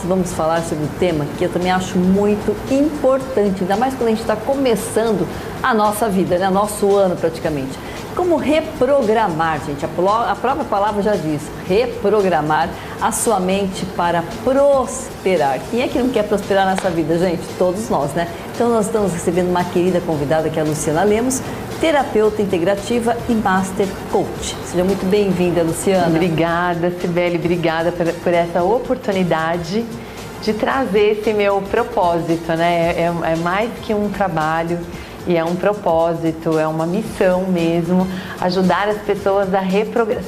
Vamos falar sobre um tema que eu também acho muito importante, ainda mais quando a gente está começando a nossa vida, né? Nosso ano praticamente. Como reprogramar, gente, a própria palavra já diz, reprogramar a sua mente para prosperar. Quem é que não quer prosperar nessa vida, gente? Todos nós, né? Então nós estamos recebendo uma querida convidada que é a Luciana Lemos, terapeuta integrativa e Master Coach. Seja muito bem-vinda, Luciana. Obrigada, Cibele, obrigada por essa oportunidade de trazer esse meu propósito, né? É mais que um trabalho e é um propósito, é uma missão mesmo, ajudar as pessoas a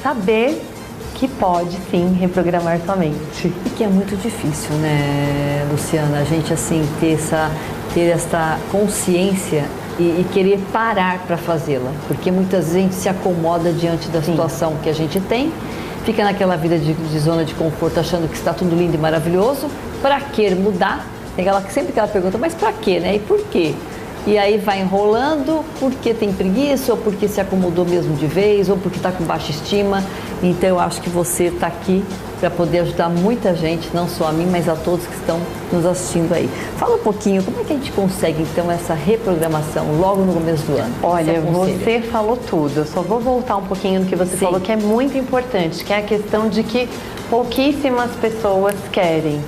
saber que pode sim reprogramar sua mente. E que é muito difícil, né, Luciana? A gente assim ter essa consciência e querer parar para fazê-la, porque muitas vezes a gente se acomoda diante da situação que a gente tem, fica naquela vida de zona de conforto, achando que está tudo lindo e maravilhoso. Para que mudar? Tem sempre aquela pergunta, mas para quê, né? E por quê? E aí vai enrolando porque tem preguiça, ou porque se acomodou mesmo de vez, ou porque está com baixa estima. Então eu acho que você está aqui para poder ajudar muita gente, não só a mim, mas a todos que estão nos assistindo aí. Fala um pouquinho, como é que a gente consegue então essa reprogramação logo no começo do ano? Olha, você falou tudo, eu só vou voltar um pouquinho no que você falou, que é muito importante, que é a questão de que pouquíssimas pessoas querem.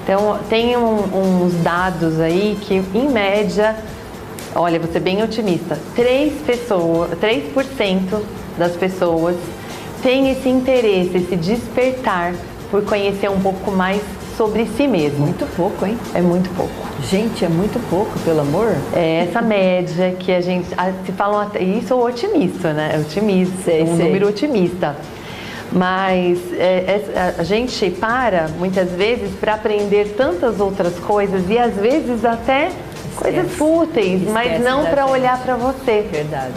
Então, tem uns dados aí que, em média, olha, vou ser bem otimista, 3% das pessoas têm esse interesse, esse despertar por conhecer um pouco mais sobre si mesmo. Muito pouco, hein? É muito pouco. Gente, é muito pouco, pelo amor. É essa média que a gente... Se falam até, isso é otimista, né? É otimista, é um número otimista. Mas a gente para, muitas vezes, para aprender tantas outras coisas e, às vezes, até coisas fúteis, mas não para olhar para você. Verdade.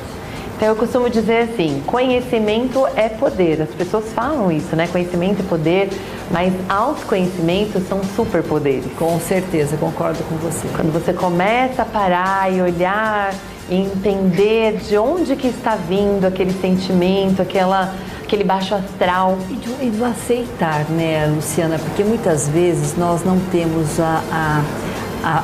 Então, eu costumo dizer assim, conhecimento é poder. As pessoas falam isso, né? Conhecimento é poder, mas autoconhecimento são superpoderes. Com certeza, concordo com você. Quando você começa a parar e olhar, e entender de onde que está vindo aquele sentimento, aquele baixo astral. E do aceitar, né, Luciana? Porque muitas vezes nós não temos a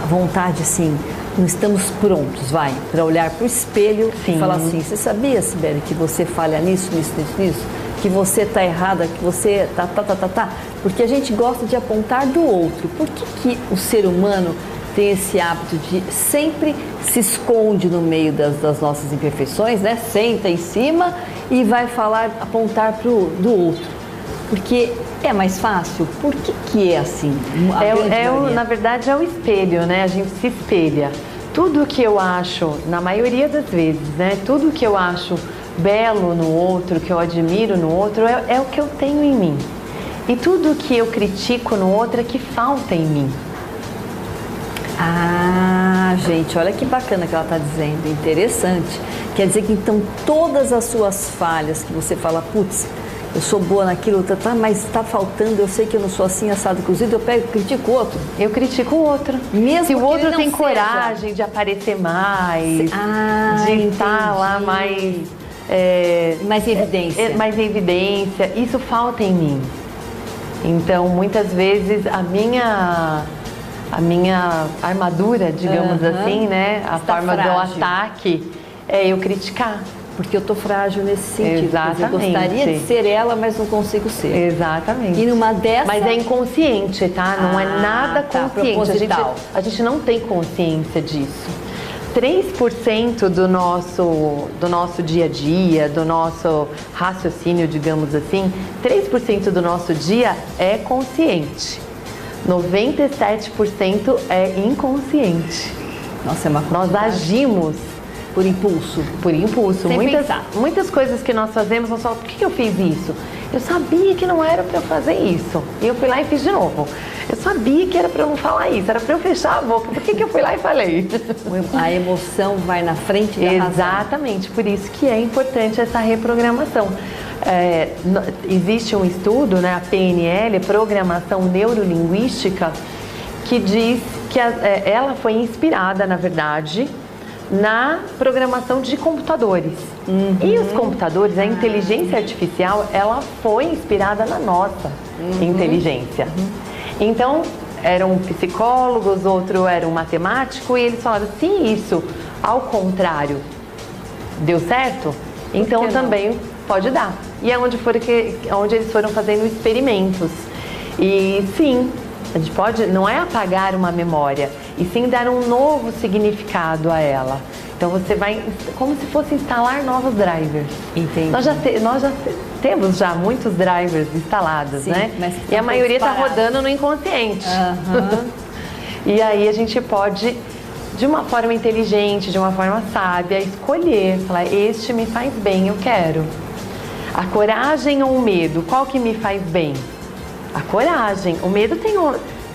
vontade, assim, não estamos prontos, para olhar para o espelho e falar assim, você sabia, Sibeli, que você falha nisso, nisso? Que você está errada, que você tá. Porque a gente gosta de apontar do outro. Por que o ser humano tem esse hábito de sempre se esconde no meio das nossas imperfeições, né? Senta em cima e vai apontar do outro. Porque é mais fácil? Por que é assim? Na verdade é o espelho, né? A gente se espelha. Tudo que eu acho, na maioria das vezes, né? Tudo que eu acho belo no outro, que eu admiro no outro, é o que eu tenho em mim. E tudo que eu critico no outro é que falta em mim. Ah, gente, olha que bacana que ela está dizendo, interessante. Quer dizer que então todas as suas falhas que você fala, putz, eu sou boa naquilo, mas está faltando, eu sei que eu não sou assim, assado, cozido, eu pego e critico o outro. Eu critico o outro. Mesmo se o outro tem seja coragem de aparecer mais, de estar lá mais em evidência. Mais em evidência, isso falta em mim. Então, muitas vezes, a minha armadura, digamos assim, né? A forma do ataque é eu criticar. Porque eu tô frágil nesse sentido. Exatamente. Eu gostaria de ser ela, mas não consigo ser. Exatamente. E numa dessa... Mas é inconsciente, tá? Não é nada consciente. A gente não tem consciência disso. 3% do nosso dia a dia, do nosso raciocínio, digamos assim, 3% do nosso dia é consciente. 97% é inconsciente. Nossa, é uma Nós agimos por impulso. Por impulso. Sem pensar. Muitas coisas que nós fazemos, nós falamos, por que eu fiz isso? Eu sabia que não era para eu fazer isso. E eu fui lá e fiz de novo. Eu sabia que era para eu não falar isso, era para eu fechar a boca. Por que eu fui lá e falei? A emoção vai na frente da razão. Exatamente, por isso que é importante essa reprogramação. Existe um estudo, né, a PNL, Programação Neurolinguística, que diz que ela foi inspirada, na verdade, na programação de computadores. E os computadores, a inteligência artificial, ela foi inspirada na nossa inteligência. Então, eram psicólogos, outro era um matemático, e eles falaram, se isso, ao contrário, deu certo, então também pode dar. E é onde eles foram fazendo experimentos. E sim, a gente pode, não é apagar uma memória, e sim dar um novo significado a ela. Então você vai, como se fosse instalar novos drivers. Entendi. Nós já temos já muitos drivers instalados, sim, né? E a maioria está rodando no inconsciente. E aí a gente pode, de uma forma inteligente, de uma forma sábia, escolher, falar, este me faz bem, eu quero. A coragem ou o medo, qual que me faz bem? A coragem. O medo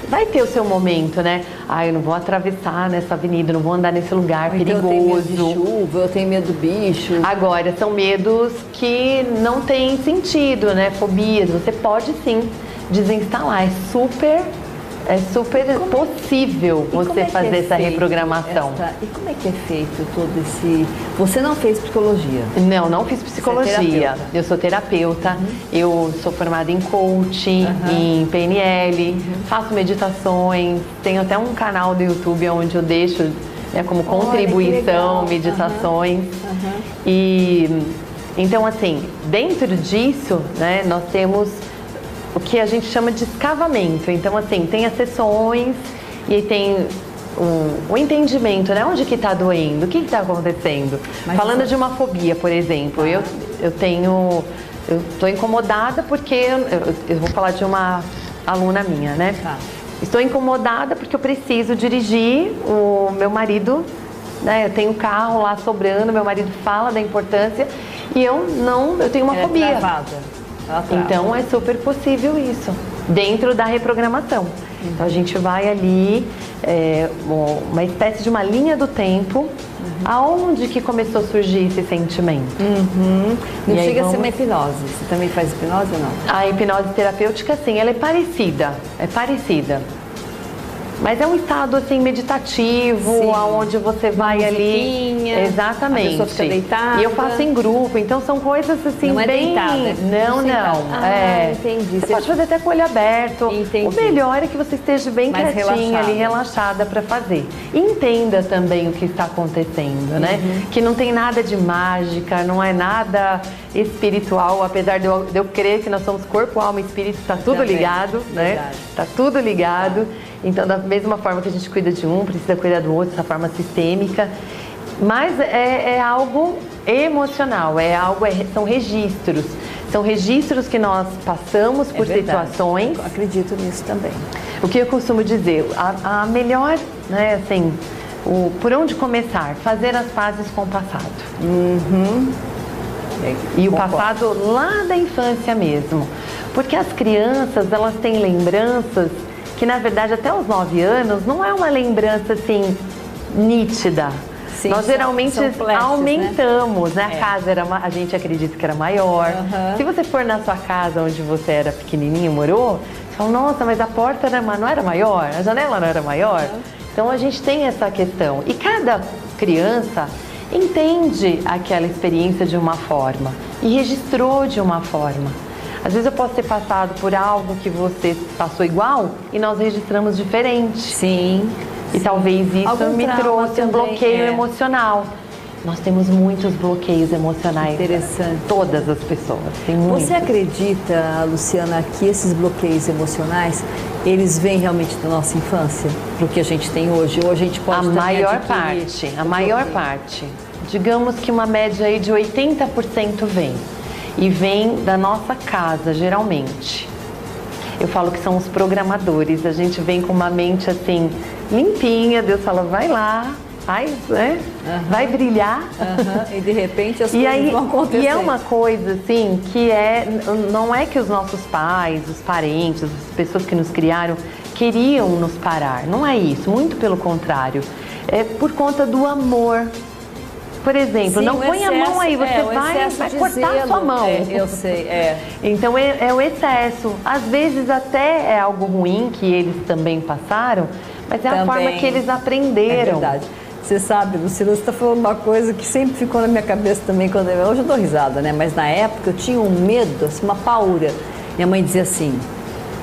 vai ter o seu momento, né? Eu não vou atravessar nessa avenida, não vou andar nesse lugar perigoso. Eu tenho medo de chuva, eu tenho medo do bicho. Agora, são medos que não têm sentido, né? Fobias. Você pode sim desinstalar. É super possível você fazer essa reprogramação. E como é que é feito todo esse... Você não fez psicologia? Não fiz psicologia. Eu sou terapeuta, eu sou formada em coaching, em PNL, faço meditações, tenho até um canal do YouTube onde eu deixo, né, como contribuição, meditações. E então, assim, dentro disso, né, nós temos o que a gente chama de escavamento. Então, assim, tem as sessões e tem o entendimento, né? Onde que está doendo? O que está acontecendo? Falando de uma fobia, por exemplo, eu estou incomodada porque eu vou falar de uma aluna minha, né? Estou incomodada porque eu preciso dirigir o meu marido, né? Eu tenho um carro lá sobrando, meu marido fala da importância e eu tenho uma fobia. Então é super possível isso, dentro da reprogramação. Então a gente vai ali, uma espécie de uma linha do tempo, aonde que começou a surgir esse sentimento. Não chega a ser uma hipnose. Você também faz hipnose ou não? A hipnose terapêutica, sim, ela é parecida. Mas é um estado assim meditativo, aonde você vai ali, exatamente. A pessoa fica deitada. E eu faço em grupo, então são coisas assim não bem. Entendi. Você pode fazer até com o olho aberto. O melhor é que você esteja bem quietinha ali, relaxada para fazer. E entenda também o que está acontecendo, né? Que não tem nada de mágica, não é nada espiritual, apesar de eu crer que nós somos corpo, alma e espírito, está tudo ligado, né? Está tudo ligado. Então, da mesma forma que a gente cuida de um, precisa cuidar do outro, essa forma sistêmica. Mas é algo emocional, são registros. São registros que nós passamos por situações. Eu acredito nisso também. O que eu costumo dizer, a melhor, né, assim, por onde começar? Fazer as pazes com o passado. E o passado lá da infância mesmo. Porque as crianças, elas têm lembranças que, na verdade, até os 9 anos, não é uma lembrança, assim, nítida. Sim, nós geralmente aumentamos, né? A casa a gente acredita que era maior. Se você for na sua casa onde você era pequenininho, morou, você fala, nossa, mas a porta não era maior, a janela não era maior. Então, a gente tem essa questão. E cada criança entende aquela experiência de uma forma e registrou de uma forma. Às vezes eu posso ter passado por algo que você passou igual e nós registramos diferente. Sim. E talvez isso me trouxe um bloqueio emocional. Nós temos muitos bloqueios emocionais. Interessante. Todas as pessoas. Tem muitos. Você acredita, Luciana, que esses bloqueios emocionais, eles vêm realmente da nossa infância? Pro que a gente tem hoje? Ou a gente pode a maior parte. Digamos que uma média aí de 80% vem. E vem da nossa casa, geralmente. Eu falo que são os programadores. A gente vem com uma mente assim, limpinha. Deus fala, vai lá, vai brilhar. E de repente as coisas vão acontecer. E é uma coisa assim, que não é que os nossos pais, os parentes, as pessoas que nos criaram, queriam nos parar. Não é isso, muito pelo contrário. É por conta do amor. Por exemplo, não põe a mão aí, você vai cortar a sua mão. Eu sei, Então é o excesso. Às vezes até é algo ruim que eles também passaram, mas é a forma que eles aprenderam. É verdade. Você sabe, Luciana, você está falando uma coisa que sempre ficou na minha cabeça também. Hoje eu dou risada, né? Mas na época eu tinha um medo, assim, uma paura. Minha mãe dizia assim,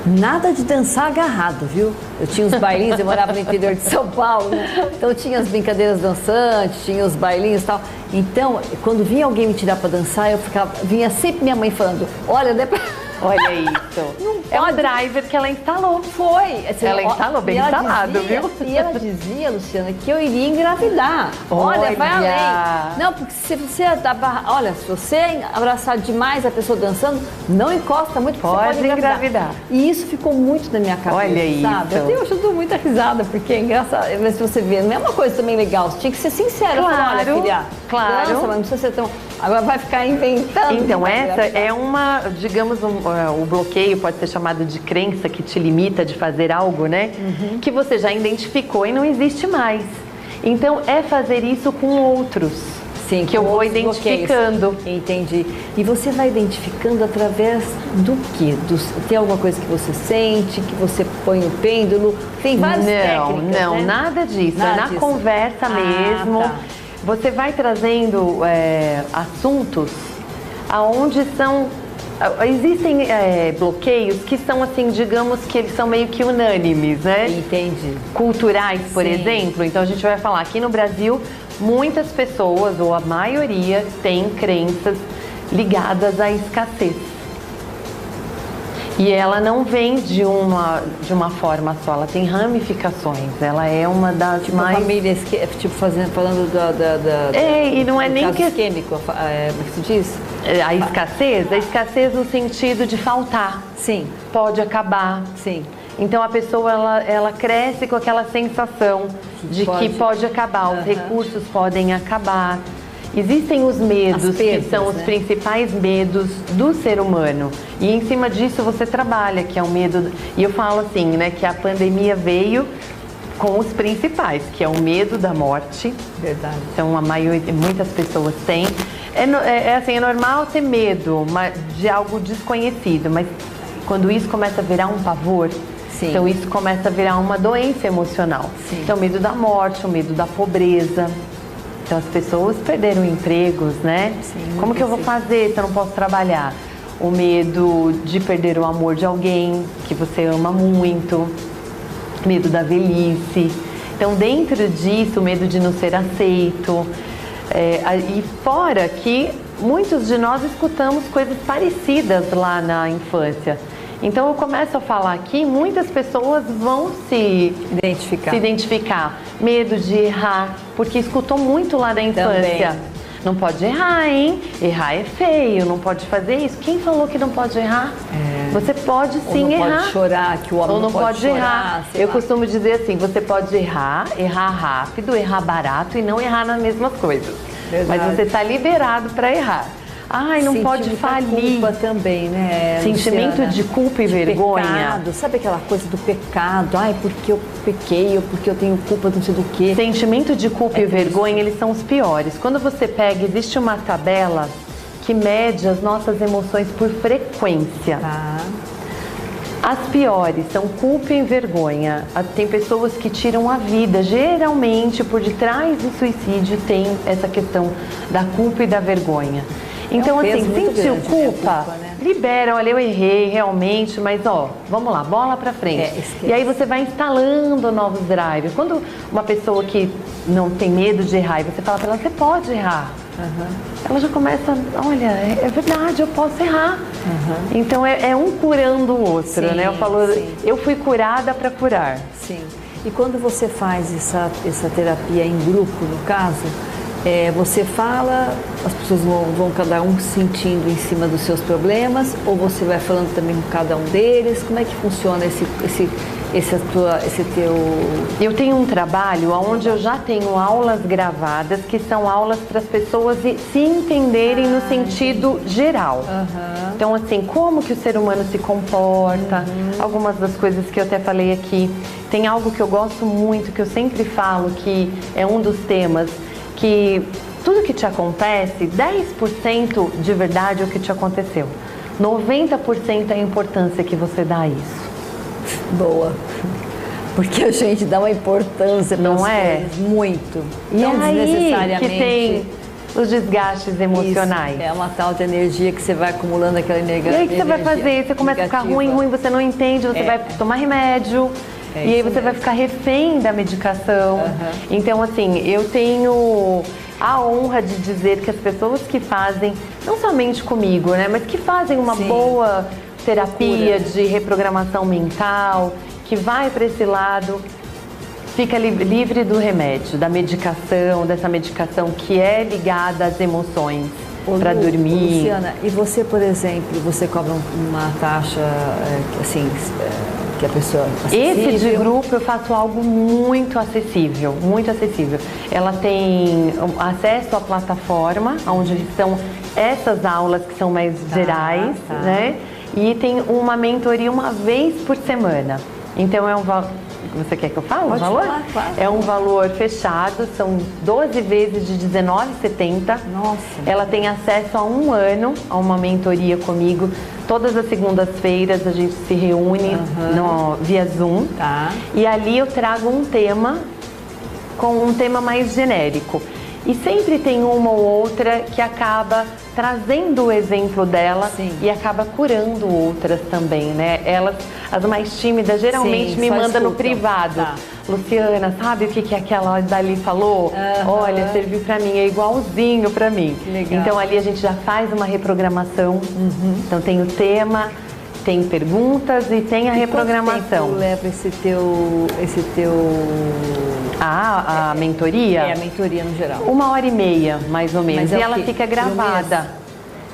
Nada de dançar agarrado, viu? Eu tinha os bailinhos, eu morava no interior de São Paulo, né? Então tinha as brincadeiras dançantes, tinha os bailinhos e tal. Então, quando vinha alguém me tirar para dançar, vinha sempre minha mãe falando, olha, não é pra... Olha isso. É um driver que ela instalou. Foi. Ela instalou bem instalado, viu? E ela dizia, Luciana, que eu iria engravidar. Olha, vai além. Não, porque se você olha, se você abraçar demais a pessoa dançando, não encosta muito, porque você pode engravidar. E isso ficou muito na minha cabeça, olha sabe? Isso. Eu dou muita risada, porque é engraçado. Mas se você vê, não é uma coisa também legal. Você tinha que ser sincera. Claro, falar, olha, filha, claro. Dança, mas não precisa ser tão... Agora vai ficar inventando. Então, essa é uma, digamos, o bloqueio pode ser chamado de crença que te limita de fazer algo, né? Uhum. Que você já identificou e não existe mais. Então, é fazer isso com outros. Sim, que eu vou identificando. Bloqueios. Entendi. E você vai identificando através do quê? Tem alguma coisa que você sente, que você põe o pêndulo? Tem várias técnicas, Não, né? nada disso. Nada é disso. Na conversa mesmo. Tá. Você vai trazendo assuntos aonde são... Existem bloqueios que são assim, digamos que eles são meio que unânimes, né? Entendi. Culturais, por exemplo. Então a gente vai falar aqui no Brasil, muitas pessoas, ou a maioria, tem crenças ligadas à escassez. E ela não vem de uma forma só, ela tem ramificações. Ela é uma das mais... família, tipo, falando da e não é nem que... isquêmico, como é que se diz? A escassez no sentido de faltar. Sim. Pode acabar. Sim. Então a pessoa, ela cresce com aquela sensação de que pode acabar, os recursos podem acabar. Existem os medos, que são os principais medos do ser humano. E em cima disso você trabalha, que é o medo... E eu falo assim, né, que a pandemia veio com os principais, que é o medo da morte. Verdade. Então, muitas pessoas têm. É normal ter medo de algo desconhecido, mas quando isso começa a virar um pavor, sim, então isso começa a virar uma doença emocional. Sim. Então, o medo da morte, o medo da pobreza. Então, as pessoas perderam empregos, né? Sim, como que eu vou fazer se eu não posso trabalhar? O medo de perder o amor de alguém que você ama muito, medo da velhice. Então, dentro disso, o medo de não ser aceito. E fora que muitos de nós escutamos coisas parecidas lá na infância. Então, eu começo a falar aqui, muitas pessoas vão se identificar. Medo de errar, porque escutou muito lá da infância. Também. Não pode errar, hein? Errar é feio, não pode fazer isso. Quem falou que não pode errar? Você pode sim errar. Ou não pode chorar, que o homem não pode chorar, errar. Eu costumo dizer assim, você pode errar rápido, errar barato e não errar nas mesmas coisas. Verdade. Mas você está liberado para errar. Ai, não pode falir. Culpa também, né? Sentimento Luciana, de culpa e vergonha. Pecado. Sabe aquela coisa do pecado? Ai, porque eu pequei, ou porque eu tenho culpa de não sei do quê. Sentimento de culpa e vergonha, eles são os piores. Quando você pega, existe uma tabela que mede as nossas emoções por frequência. Tá. As piores são culpa e vergonha. Tem pessoas que tiram a vida. Geralmente, por detrás do suicídio, tem essa questão da culpa e da vergonha. Então, assim, sentiu culpa, né? Libera, olha, eu errei realmente, mas vamos lá, bola pra frente. E aí você vai instalando novos drivers. Quando uma pessoa que não tem medo de errar e você fala pra ela, você pode errar. Ela já começa, olha, é verdade, eu posso errar. Então é um curando o outro, sim, né? Eu falo, eu fui curada para curar. Sim. E quando você faz essa terapia em grupo, no caso, você fala, as pessoas vão cada um sentindo em cima dos seus problemas, ou você vai falando também com cada um deles? Como é que funciona esse teu... Eu tenho um trabalho onde eu já tenho aulas gravadas, que são aulas para as pessoas se entenderem no sentido geral. Então, assim, como que o ser humano se comporta, algumas das coisas que eu até falei aqui. Tem algo que eu gosto muito, que eu sempre falo, que é um dos temas, que tudo que te acontece, 10% de verdade é o que te aconteceu. 90% é a importância que você dá a isso. Boa. Porque a gente dá uma importância para as coisas, muito. E não aí desnecessariamente. que tem os desgastes emocionais. Isso, é uma tal de energia que você vai acumulando aquela energia. E aí o que você vai fazer? Você começa negativa. a ficar ruim, você não entende, você vai tomar remédio. E aí você vai ficar refém da medicação. Então, assim, eu tenho a honra de dizer que as pessoas que fazem, não somente comigo, né, mas que fazem uma boa terapia de reprogramação mental, que vai para esse lado, fica livre do remédio, da medicação, dessa medicação que é ligada às emoções, para dormir. Luciana, e você, por exemplo, você cobra uma taxa, assim, que a pessoa... acessível? Esse de grupo eu faço algo muito acessível, muito acessível. Ela tem acesso à plataforma, onde estão essas aulas que são mais gerais, né? E tem uma mentoria uma vez por semana. Então é um valor... Você quer que eu fale o valor? Falar, claro. É um valor fechado, são 12 vezes de R$19,70. Nossa. Ela tem acesso a 1 ano a uma mentoria comigo. Todas as segundas-feiras a gente se reúne via Zoom. E ali eu trago um tema, com um tema mais genérico. E sempre tem uma ou outra que acaba trazendo o exemplo dela e acaba curando outras também, né? Elas, as mais tímidas, geralmente me mandam no privado. Luciana, sabe o que aquela dali falou? Olha, serviu pra mim, é igualzinho pra mim. Legal. Então ali a gente já faz uma reprogramação. Então tem o tema, tem perguntas e tem a reprogramação. Quanto tempo leva esse teu... A mentoria? A mentoria no geral. 1h30, mais ou menos. Mas e ela fica gravada.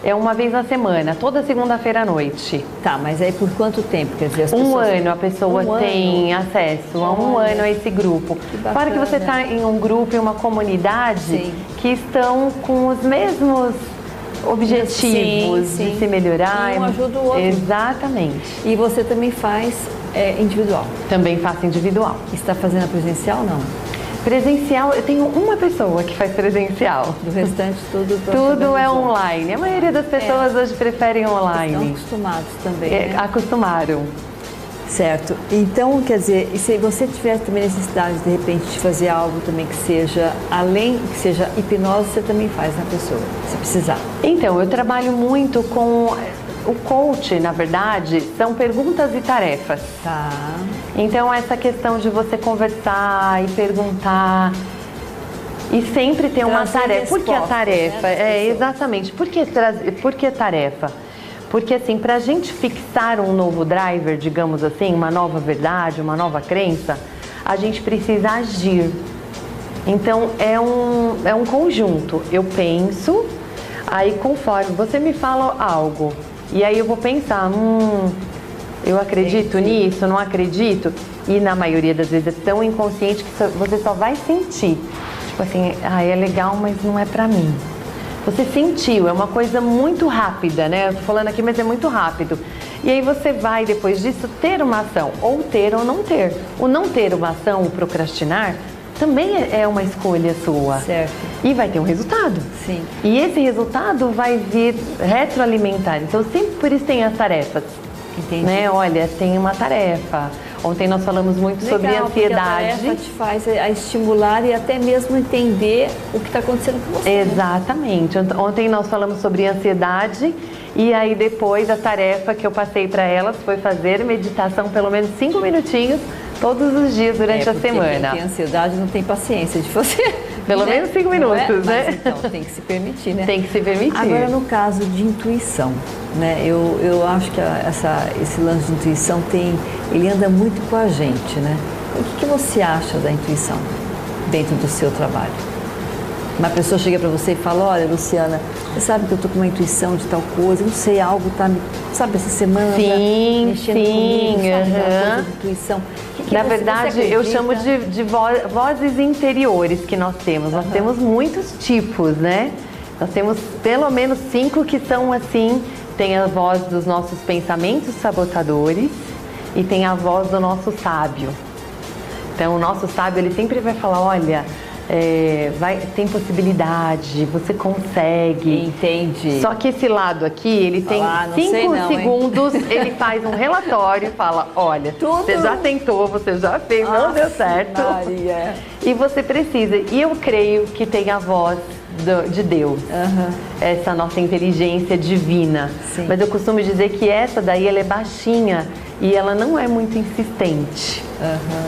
É uma vez na semana, toda segunda-feira à noite. Tá, mas aí por quanto tempo? Quer dizer, as pessoas... 1 ano a pessoa tem acesso a 1 ano a esse grupo. Para que você está em um grupo, em uma comunidade que estão com os mesmos objetivos de se melhorar. Um ajuda o outro. Exatamente. E você também faz individual? Também faço individual. Está fazendo a presencial ou não? Presencial, eu tenho uma pessoa que faz presencial. Do restante, tudo... Tudo é online. A maioria das pessoas hoje preferem online. Estão acostumados também, né? Acostumaram. Certo. Então, quer dizer, e se você tiver também necessidade, de repente, de fazer algo também que seja, além que seja hipnose, você também faz na pessoa, se precisar. Então, eu trabalho muito com... O coach, na verdade, são perguntas e tarefas. Tá. Então, essa questão de você conversar e perguntar e sempre ter uma tarefa. Por que a tarefa? Exatamente. Por que tarefa? Porque, assim, para a gente fixar um novo driver, digamos assim, uma nova verdade, uma nova crença, a gente precisa agir. Então, é um conjunto. Eu penso, aí conforme você me fala algo, e aí eu vou pensar, eu acredito nisso, não acredito? E na maioria das vezes é tão inconsciente que você só vai sentir. Tipo assim, é legal, mas não é pra mim. Você sentiu, é uma coisa muito rápida, né? Eu tô falando aqui, mas é muito rápido. E aí você vai, depois disso, ter uma ação, ou ter ou não ter. O não ter uma ação, o procrastinar, também é uma escolha sua. Certo. E vai ter um resultado. Sim. E esse resultado vai vir retroalimentar. Então, sempre por isso tem as tarefas. Entendi. Né? Olha, tem uma tarefa. Ontem nós falamos muito sobre ansiedade. A tarefa te faz a estimular e até mesmo entender o que está acontecendo com você. Exatamente. Né? Ontem nós falamos sobre ansiedade e aí depois a tarefa que eu passei para elas foi fazer meditação pelo menos 5 minutinhos todos os dias durante a semana. Quem tem ansiedade não tem paciência de fazer. Pelo menos 5 minutos, né? Mas, então, tem que se permitir, né? Tem que se permitir. Agora, no caso de intuição, né? Eu acho que esse lance de intuição ele anda muito com a gente, né? O que você acha da intuição dentro do seu trabalho? Uma pessoa chega para você e fala, olha, Luciana, você sabe que eu tô com uma intuição de tal coisa, não sei, algo tá me... Sabe, essa semana mexendo comigo, sabe, coisa de intuição. Na verdade, eu chamo de vozes interiores que nós temos. Nós temos muitos tipos, né? Nós temos pelo menos 5 que são assim, tem a voz dos nossos pensamentos sabotadores e tem a voz do nosso sábio. Então, o nosso sábio, ele sempre vai falar, olha... tem possibilidade, você consegue. Entendi. Só que esse lado aqui, ele tem 5 segundos, ele faz um relatório e fala, olha, você já tentou, você já fez, não deu certo. Maria. E você precisa. E eu creio que tem a voz de Deus, essa nossa inteligência divina. Sim. Mas eu costumo dizer que essa daí ela é baixinha e ela não é muito insistente.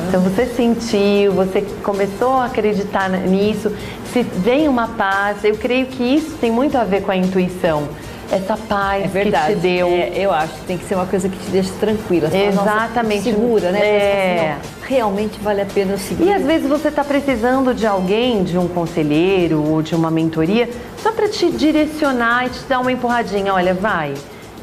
Então você sentiu, você começou a acreditar nisso, se vem uma paz, eu creio que isso tem muito a ver com a intuição. Essa paz que te deu. Eu acho que tem que ser uma coisa que te deixa tranquila. Exatamente. Segura, né? Realmente vale a pena seguir. E às vezes você está precisando de alguém, de um conselheiro ou de uma mentoria, só para te direcionar e te dar uma empurradinha. Olha, vai.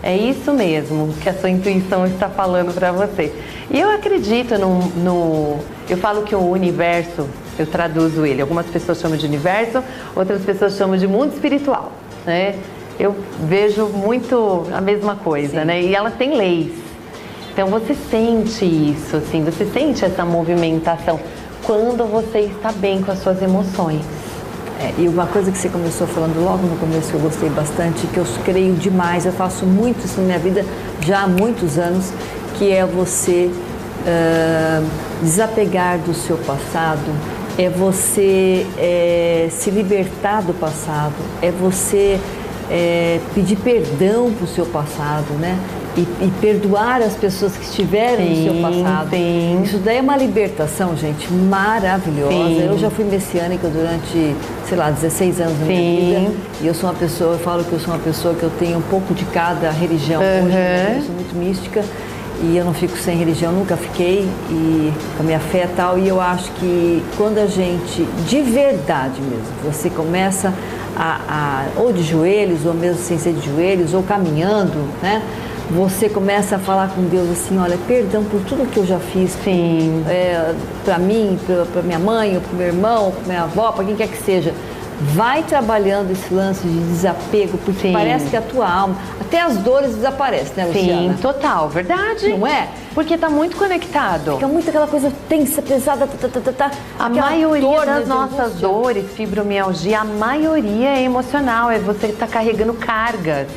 É isso mesmo que a sua intuição está falando para você. E eu acredito eu falo que o universo, eu traduzo ele. Algumas pessoas chamam de universo, outras pessoas chamam de mundo espiritual, né? Eu vejo muito a mesma coisa, né? E ela tem leis. Então você sente isso, assim, você sente essa movimentação quando você está bem com as suas emoções. E uma coisa que você começou falando logo no começo, que eu gostei bastante, que eu creio demais, eu faço muito isso na minha vida já há muitos anos, que é você desapegar do seu passado, é você se libertar do passado, é você pedir perdão para o seu passado, né? E perdoar as pessoas que estiveram no seu passado. Sim. Isso daí é uma libertação, gente, maravilhosa. Sim. Eu já fui messiânica durante, 16 anos da minha vida. E eu sou uma pessoa, eu falo que eu sou uma pessoa que eu tenho um pouco de cada religião. Hoje eu sou muito mística e eu não fico sem religião, nunca fiquei, e com a minha fé e tal. E eu acho que quando a gente, de verdade mesmo, você começa ou de joelhos, ou mesmo sem ser de joelhos, ou caminhando, né? Você começa a falar com Deus assim, olha, perdão por tudo que eu já fiz para mim, para minha mãe, ou para meu irmão, para minha avó, para quem quer que seja. Vai trabalhando esse lance de desapego, porque parece que a tua alma, até as dores desaparecem, né, Luciana? Sim, total, verdade. Não é? Porque tá muito conectado. Fica muito aquela coisa tensa, pesada, A maioria das nossas dores, fibromialgia, a maioria é emocional, você tá carregando cargas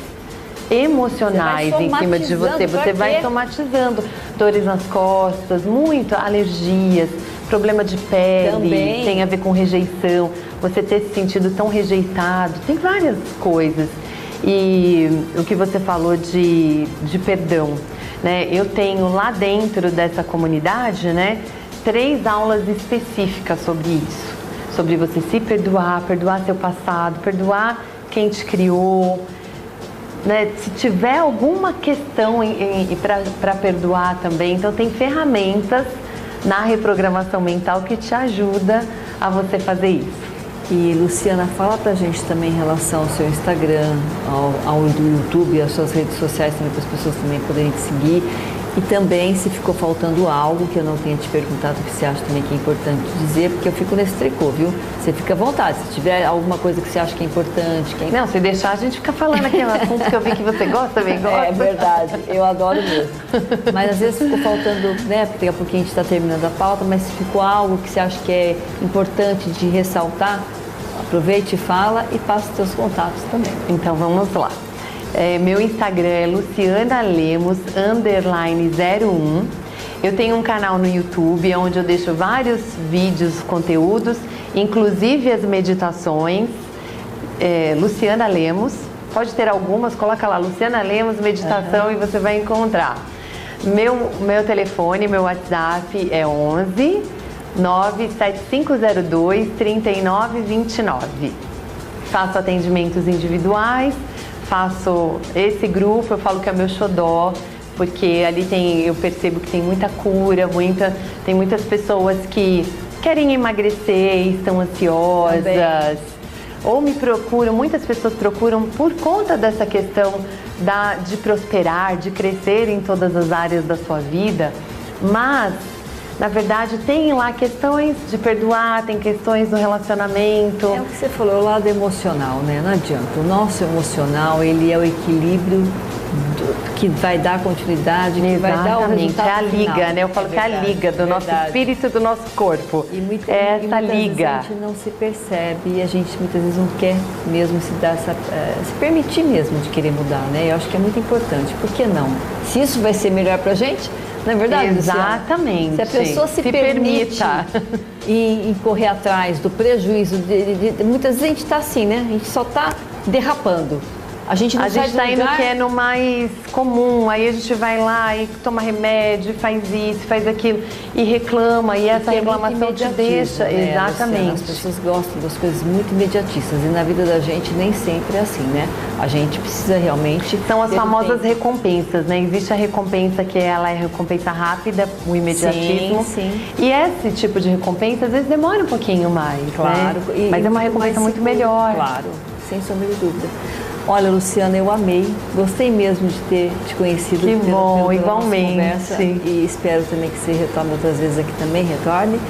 emocionais em cima de você. Você vai somatizando dores nas costas, muito alergias, problema de pele, também tem a ver com rejeição, você ter se sentido tão rejeitado, tem várias coisas. E o que você falou de perdão, né? Eu tenho lá dentro dessa comunidade, né, 3 aulas específicas sobre isso, sobre você se perdoar, perdoar seu passado, perdoar quem te criou, né? Se tiver alguma questão para perdoar também, então tem ferramentas na reprogramação mental que te ajuda a você fazer isso. E Luciana, fala pra gente também em relação ao seu Instagram, ao YouTube, às suas redes sociais também, para as pessoas também poderem te seguir. E também, se ficou faltando algo que eu não tenha te perguntado, que você acha também que é importante dizer, porque eu fico nesse tricô, viu? Você fica à vontade, se tiver alguma coisa que você acha que é importante. Não, se deixar a gente fica falando aqui, é um assunto que eu vi que você gosta, também gosta. É verdade, eu adoro mesmo. Mas às vezes ficou faltando, né, porque daqui a pouquinho a gente está terminando a pauta, mas se ficou algo que você acha que é importante de ressaltar, aproveite e fala e passa os seus contatos também. Então vamos lá. Meu Instagram é lucianalemos_01. Eu tenho um canal no YouTube onde eu deixo vários vídeos, conteúdos, inclusive as meditações. Luciana Lemos, pode ter algumas, coloca lá Luciana Lemos Meditação e você vai encontrar. Meu telefone, meu WhatsApp é 11 97502 3929. Faço atendimentos individuais, faço esse grupo, eu falo que é meu xodó, porque ali eu percebo que tem muita cura, tem muitas pessoas que querem emagrecer, estão ansiosas, também. Ou me procuram, muitas pessoas procuram por conta dessa questão de prosperar, de crescer em todas as áreas da sua vida, mas na verdade, tem lá questões de perdoar, tem questões do relacionamento. É o que você falou, o lado emocional, né? Não adianta. O nosso emocional, ele é o equilíbrio que vai dar continuidade, que vai dar o resultado é a liga, final. né? Eu falo que é a liga do nosso espírito e do nosso corpo. E muitas vezes a gente não se percebe e a gente muitas vezes não quer mesmo se permitir mesmo de querer mudar, né? Eu acho que é muito importante. Por que não? Se isso vai ser melhor pra gente, Não é verdade, Exatamente. Luciana? Se a pessoa se permite em correr atrás do prejuízo, muitas vezes a gente está assim, né? A gente só está derrapando. A gente não sai do está indo lugar... que é no mais comum, aí a gente vai lá e toma remédio, faz isso, faz aquilo e reclama, e essa reclamação te deixa. Né, exatamente. Luciana? As pessoas gostam das coisas muito imediatistas e na vida da gente nem sempre é assim, né? A gente precisa realmente... São as famosas recompensas, né? Existe a recompensa que ela é recompensa rápida, o imediatismo. Sim. E esse tipo de recompensa às vezes demora um pouquinho mais, claro. Né? Mas é uma recompensa muito melhor. Claro, sem sombra de dúvida. Olha, Luciana, eu amei, gostei mesmo de ter te conhecido. Que bom, igualmente. E espero também que você retorne outras vezes aqui também, retorne.